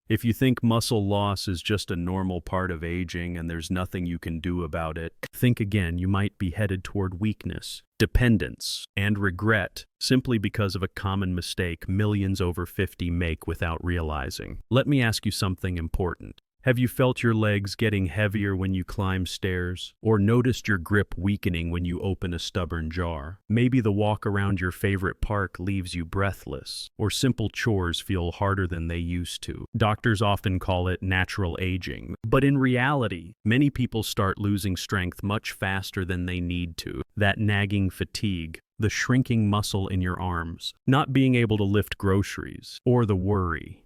If you think muscle loss is just a normal part of aging and there's nothing you can do about it, think again. You might be headed toward weakness, dependence, and regret simply because of a common mistake millions over 50 make without realizing. Let me ask you something important. Have you felt your legs getting heavier when you climb stairs? Or noticed your grip weakening when you open a stubborn jar? Maybe the walk around your favorite park leaves you breathless, or simple chores feel harder than they used to. Doctors often call it natural aging, but in reality, many people start losing strength much faster than they need to. That nagging fatigue, the shrinking muscle in your arms, not being able to lift groceries, or the worry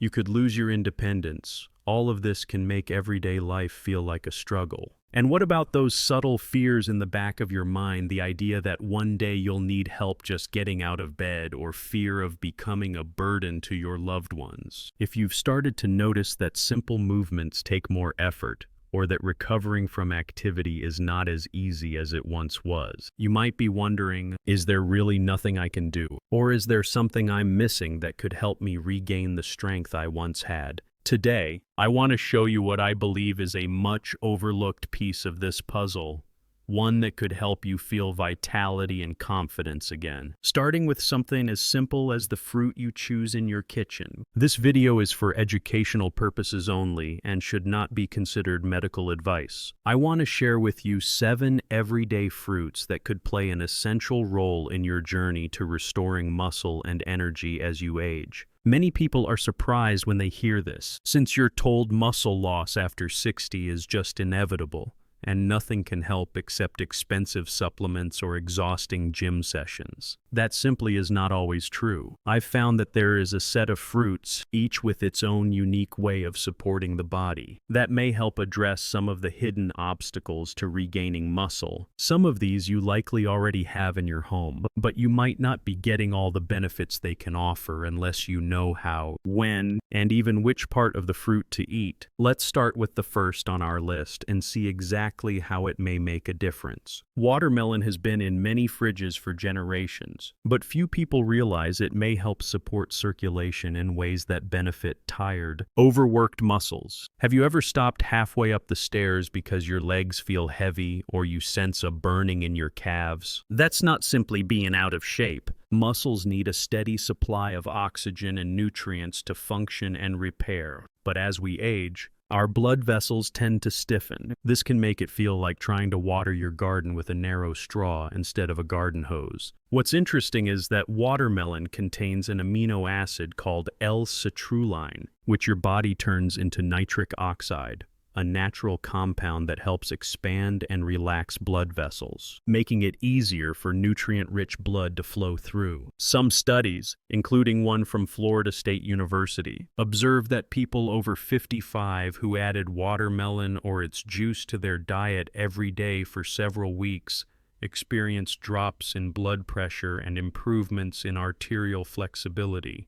you could lose your independence. All of this can make everyday life feel like a struggle. And what about those subtle fears in the back of your mind, the idea that one day you'll need help just getting out of bed, or fear of becoming a burden to your loved ones? If you've started to notice that simple movements take more effort, or that recovering from activity is not as easy as it once was, you might be wondering, is there really nothing I can do? Or is there something I'm missing that could help me regain the strength I once had? Today, I want to show you what I believe is a much overlooked piece of this puzzle, one that could help you feel vitality and confidence again. Starting with something as simple as the fruit you choose in your kitchen. This video is for educational purposes only and should not be considered medical advice. I want to share with you 7 everyday fruits that could play an essential role in your journey to restoring muscle and energy as you age. Many people are surprised when they hear this, since you're told muscle loss after 60 is just inevitable, and nothing can help except expensive supplements or exhausting gym sessions. That simply is not always true. I've found that there is a set of fruits, each with its own unique way of supporting the body, that may help address some of the hidden obstacles to regaining muscle. Some of these you likely already have in your home, but you might not be getting all the benefits they can offer unless you know how, when, and even which part of the fruit to eat. Let's start with the first on our list and see exactly how it may make a difference. Watermelon has been in many fridges for generations, but few people realize it may help support circulation in ways that benefit tired, overworked muscles. Have you ever stopped halfway up the stairs because your legs feel heavy or you sense a burning in your calves? That's not simply being out of shape. Muscles need a steady supply of oxygen and nutrients to function and repair. But as we age, our blood vessels tend to stiffen. This can make it feel like trying to water your garden with a narrow straw instead of a garden hose. What's interesting is that watermelon contains an amino acid called L-citrulline, which your body turns into nitric oxide, a natural compound that helps expand and relax blood vessels, making it easier for nutrient-rich blood to flow through. Some studies, including one from Florida State University, observed that people over 55 who added watermelon or its juice to their diet every day for several weeks experienced drops in blood pressure and improvements in arterial flexibility.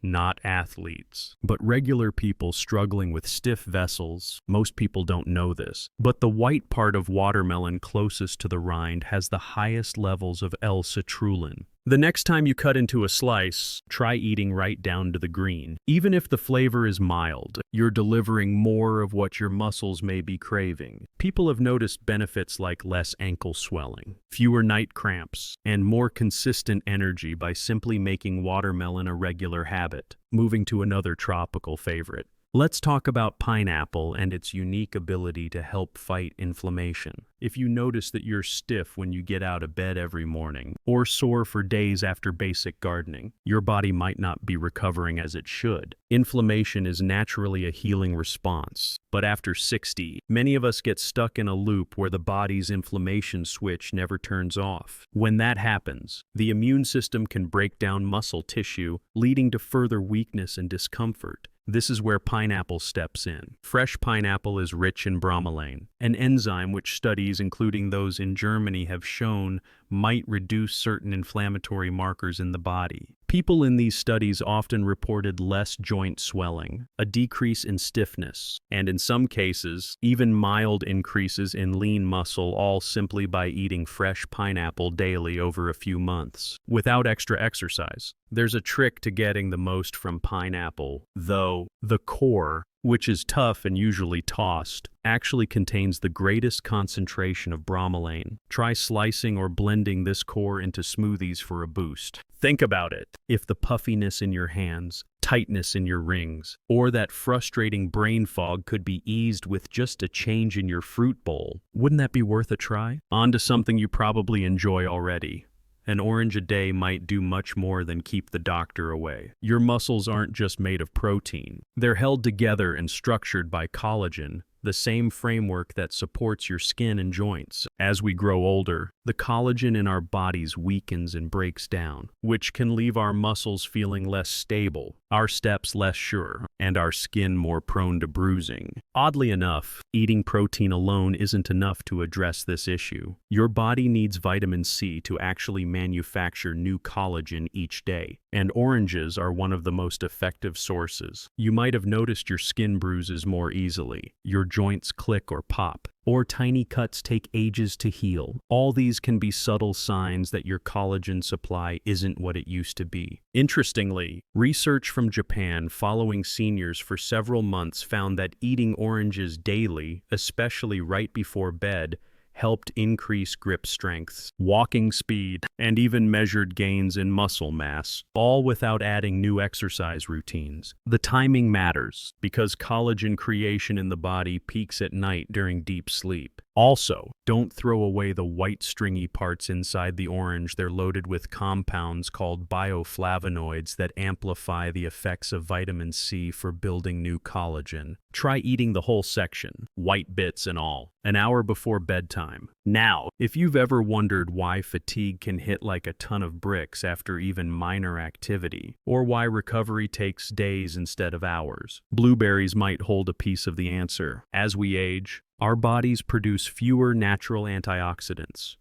Not athletes, but regular people struggling with stiff vessels. Most people don't know this, but the white part of watermelon closest to the rind has the highest levels of L-citrulline. The next time you cut into a slice, try eating right down to the green. Even if the flavor is mild, you're delivering more of what your muscles may be craving. People have noticed benefits like less ankle swelling, fewer night cramps, and more consistent energy by simply making watermelon a regular habit. Moving to another tropical favorite. Let's talk about pineapple and its unique ability to help fight inflammation. If you notice that you're stiff when you get out of bed every morning, or sore for days after basic gardening, your body might not be recovering as it should. Inflammation is naturally a healing response, but after 60, many of us get stuck in a loop where the body's inflammation switch never turns off. When that happens, the immune system can break down muscle tissue, leading to further weakness and discomfort. This is where pineapple steps in. Fresh pineapple is rich in bromelain, an enzyme which studies, including those in Germany, have shown might reduce certain inflammatory markers in the body. People in these studies often reported less joint swelling, a decrease in stiffness, and in some cases, even mild increases in lean muscle, all simply by eating fresh pineapple daily over a few months, without extra exercise. There's a trick to getting the most from pineapple, though. The core, which is tough and usually tossed, actually contains the greatest concentration of bromelain. Try slicing or blending this core into smoothies for a boost. Think about it. If the puffiness in your hands, tightness in your rings, or that frustrating brain fog could be eased with just a change in your fruit bowl, wouldn't that be worth a try? On to something you probably enjoy already. An orange a day might do much more than keep the doctor away. Your muscles aren't just made of protein. They're held together and structured by collagen, the same framework that supports your skin and joints. As we grow older, the collagen in our bodies weakens and breaks down, which can leave our muscles feeling less stable, our steps less sure, and our skin more prone to bruising. Oddly enough, eating protein alone isn't enough to address this issue. Your body needs vitamin C to actually manufacture new collagen each day, and oranges are one of the most effective sources. You might have noticed your skin bruises more easily, your joints click or pop, or tiny cuts take ages to heal. All these can be subtle signs that your collagen supply isn't what it used to be. Interestingly, research from Japan following seniors for several months found that eating oranges daily, especially right before bed, helped increase grip strength, walking speed, and even measured gains in muscle mass, all without adding new exercise routines. The timing matters, because collagen creation in the body peaks at night during deep sleep. Also, don't throw away the white stringy parts inside the orange. They're loaded with compounds called bioflavonoids that amplify the effects of vitamin C for building new collagen. Try eating the whole section, white bits and all, an hour before bedtime. Now, if you've ever wondered why fatigue can hit like a ton of bricks after even minor activity, or why recovery takes days instead of hours, blueberries might hold a piece of the answer. As we age, our bodies produce fewer natural antioxidants.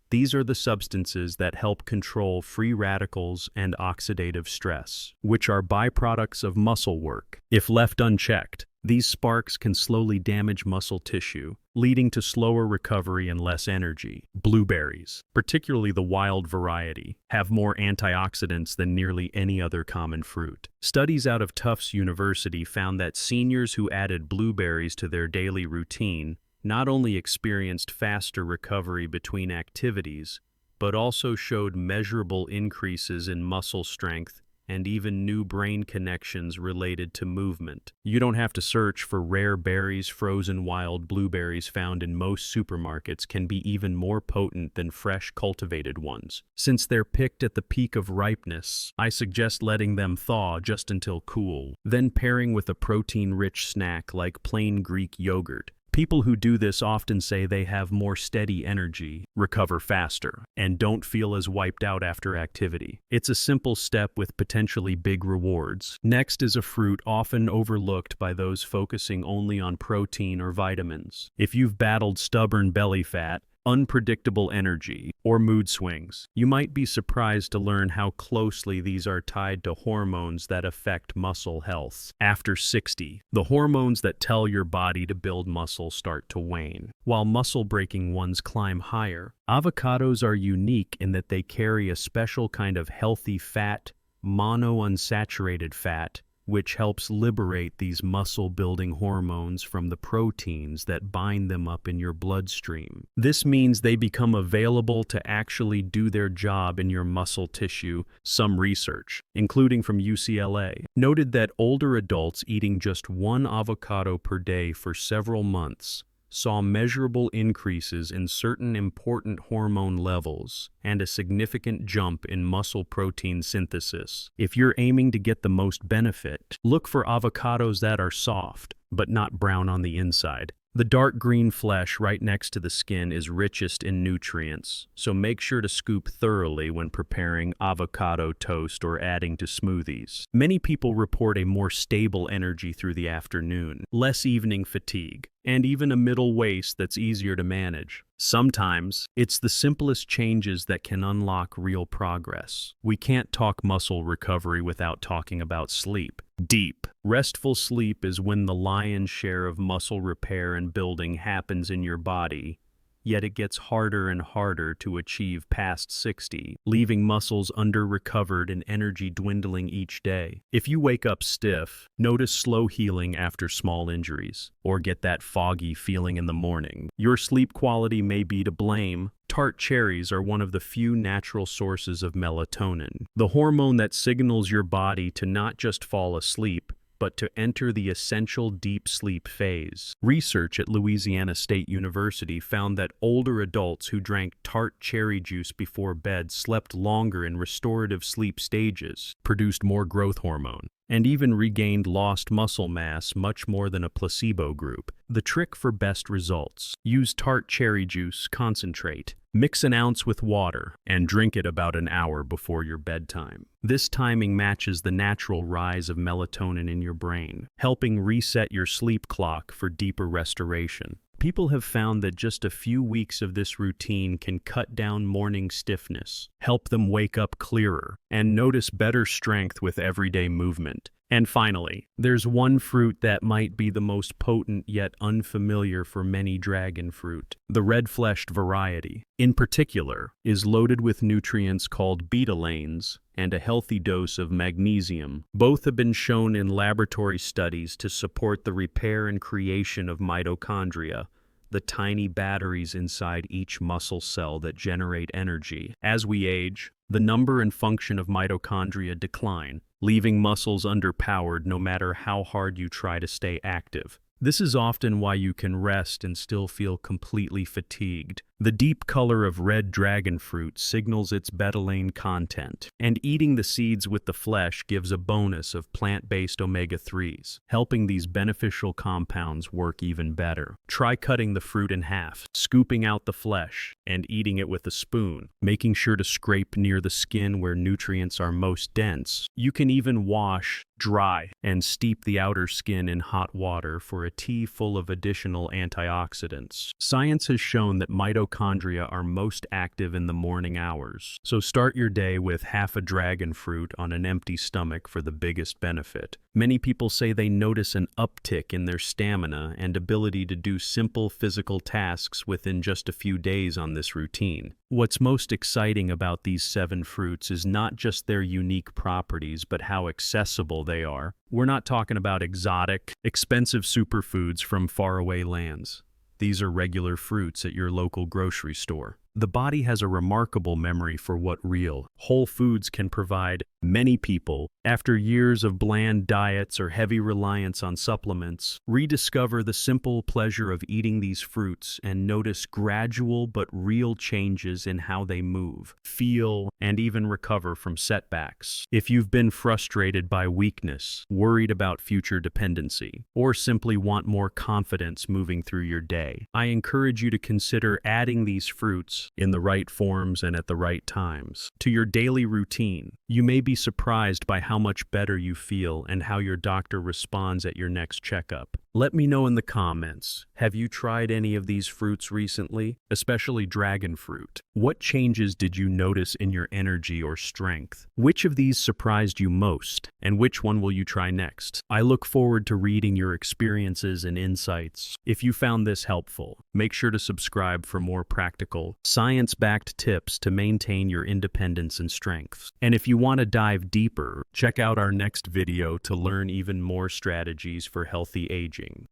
These are the substances that help control free radicals and oxidative stress, which are byproducts of muscle work. If left unchecked, these sparks can slowly damage muscle tissue, leading to slower recovery and less energy. Blueberries, particularly the wild variety, have more antioxidants than nearly any other common fruit. Studies out of Tufts University found that seniors who added blueberries to their daily routine not only experienced faster recovery between activities, but also showed measurable increases in muscle strength and even new brain connections related to movement. You don't have to search for rare berries. Frozen wild blueberries found in most supermarkets can be even more potent than fresh cultivated ones. Since they're picked at the peak of ripeness, I suggest letting them thaw just until cool, then pairing with a protein-rich snack like plain Greek yogurt. People who do this often say they have more steady energy, recover faster, and don't feel as wiped out after activity. It's a simple step with potentially big rewards. Next is a fruit often overlooked by those focusing only on protein or vitamins. If you've battled stubborn belly fat, unpredictable energy, or mood swings, you might be surprised to learn how closely these are tied to hormones that affect muscle health. After 60, the hormones that tell your body to build muscle start to wane, while muscle-breaking ones climb higher. Avocados are unique in that they carry a special kind of healthy fat, monounsaturated fat, which helps liberate these muscle-building hormones from the proteins that bind them up in your bloodstream. This means they become available to actually do their job in your muscle tissue. Some research, including from UCLA, noted that older adults eating just one avocado per day for several months saw measurable increases in certain important hormone levels and a significant jump in muscle protein synthesis. If you're aiming to get the most benefit, look for avocados that are soft, but not brown on the inside. The dark green flesh right next to the skin is richest in nutrients, so make sure to scoop thoroughly when preparing avocado toast or adding to smoothies. Many people report a more stable energy through the afternoon, less evening fatigue, and even a middle waist that's easier to manage. Sometimes, it's the simplest changes that can unlock real progress. We can't talk muscle recovery without talking about sleep. Deep, restful sleep is when the lion's share of muscle repair and building happens in your body, yet it gets harder and harder to achieve past 60, leaving muscles under-recovered and energy dwindling each day. If you wake up stiff, notice slow healing after small injuries, or get that foggy feeling in the morning. Your sleep quality may be to blame. Tart cherries are one of the few natural sources of melatonin, the hormone that signals your body to not just fall asleep, but to enter the essential deep sleep phase. Research at Louisiana State University found that older adults who drank tart cherry juice before bed slept longer in restorative sleep stages, produced more growth hormone, and even regained lost muscle mass much more than a placebo group. The trick for best results: use tart cherry juice concentrate. Mix an ounce with water and drink it about an hour before your bedtime. This timing matches the natural rise of melatonin in your brain, helping reset your sleep clock for deeper restoration. People have found that just a few weeks of this routine can cut down morning stiffness, help them wake up clearer, and notice better strength with everyday movement. And finally, there's one fruit that might be the most potent yet unfamiliar for many dragon fruit. The red-fleshed variety, in particular, is loaded with nutrients called betalains and a healthy dose of magnesium. Both have been shown in laboratory studies to support the repair and creation of mitochondria, the tiny batteries inside each muscle cell that generate energy. As we age, the number and function of mitochondria decline, leaving muscles underpowered no matter how hard you try to stay active. This is often why you can rest and still feel completely fatigued. The deep color of red dragon fruit signals its betalain content, and eating the seeds with the flesh gives a bonus of plant-based omega-3s, helping these beneficial compounds work even better. Try cutting the fruit in half, scooping out the flesh, and eating it with a spoon, making sure to scrape near the skin where nutrients are most dense. You can even wash, dry, and steep the outer skin in hot water for a tea full of additional antioxidants. Science has shown that mitochondria are most active in the morning hours, so start your day with half a dragon fruit on an empty stomach for the biggest benefit. Many people say they notice an uptick in their stamina and ability to do simple physical tasks within just a few days on this routine. What's most exciting about these 7 fruits is not just their unique properties, but how accessible they are. We're not talking about exotic, expensive superfoods from faraway lands. These are regular fruits at your local grocery store. The body has a remarkable memory for what real, whole foods can provide. Many people, after years of bland diets or heavy reliance on supplements, rediscover the simple pleasure of eating these fruits and notice gradual but real changes in how they move, feel, and even recover from setbacks. If you've been frustrated by weakness, worried about future dependency, or simply want more confidence moving through your day, I encourage you to consider adding these fruits in the right forms and at the right times to your daily routine. You may be surprised by how much better you feel and how your doctor responds at your next checkup. Let me know in the comments, have you tried any of these fruits recently, especially dragon fruit? What changes did you notice in your energy or strength? Which of these surprised you most, and which one will you try next? I look forward to reading your experiences and insights. If you found this helpful, make sure to subscribe for more practical, science-backed tips to maintain your independence and strength. And if you want to dive deeper, check out our next video to learn even more strategies for healthy aging.